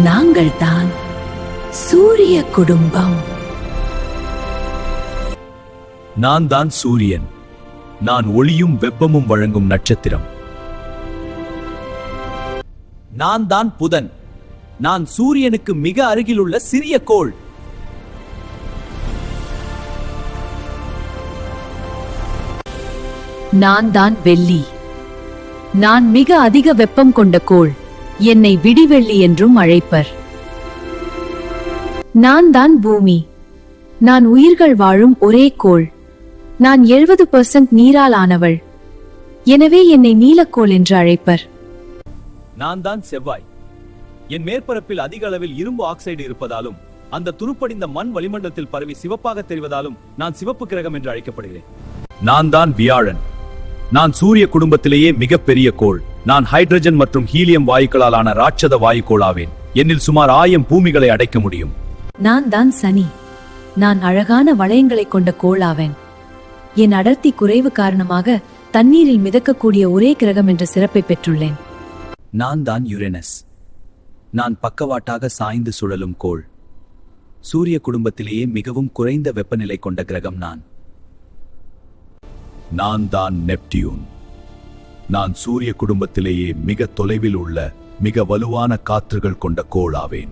நாங்கள்தான் சூரிய குடும்பம். நான் தான் சூரியன். நான் ஒளியும் வெப்பமும் வழங்கும் நட்சத்திரம். நான் தான் புதன். நான் சூரியனுக்கு மிக அருகிலுள்ள சிறிய கோள். நான் தான் வெள்ளி. நான் மிக அதிக வெப்பம் கொண்ட கோள். என்னை விடிவெள்ளி என்றும் அழைப்பர். நான் தான் பூமி. நான் உயிர்கள் வாழும் ஒரே கோள். நான் 70% நீரால் ஆனவள். எனவே என்னை நீலக்கோள் என்று அழைப்பர். நான் தான் செவ்வாய். என் மேற்பரப்பில் அதிக அளவில் இரும்பு ஆக்சைடு இருப்பதாலும் அந்த துருப்படிந்த மண் வளிமண்டலத்தில் பரவி சிவப்பாக தெரிவதாலும் நான் சிவப்பு கிரகம் என்று அழைக்கப்படுகிறேன். நான் தான் வியாழன். நான் சூரிய குடும்பத்திலேயே மிகப்பெரிய கோள். நான் ஹைட்ரஜன் மற்றும் ஹீலியம் வாயுக்களால் ஆன ராட்சத வாயுக்கோள் ஆவேன். என்னில் சுமார் 1000 பூமிகளை அடைக்க முடியும். நான் தான் சனி. நான் அழகான வளையங்களை கொண்ட கோளாவேன். என் அடர்த்தி குறைவு காரணமாக தண்ணீரில் மிதக்கக்கூடிய ஒரே கிரகம் என்ற சிறப்பை பெற்றுள்ளேன். நான் தான் யுரேனஸ். நான் பக்கவாட்டாக சாய்ந்து சுழலும் கோள். சூரிய குடும்பத்திலேயே மிகவும் குறைந்த வெப்பநிலை கொண்ட கிரகம் நான். நான் தான் நெப்டியூன். நான் சூரிய குடும்பத்திலேயே மிக தொலைவில் உள்ள மிக வலுவான காற்றுகள் கொண்ட கோள் ஆவேன்.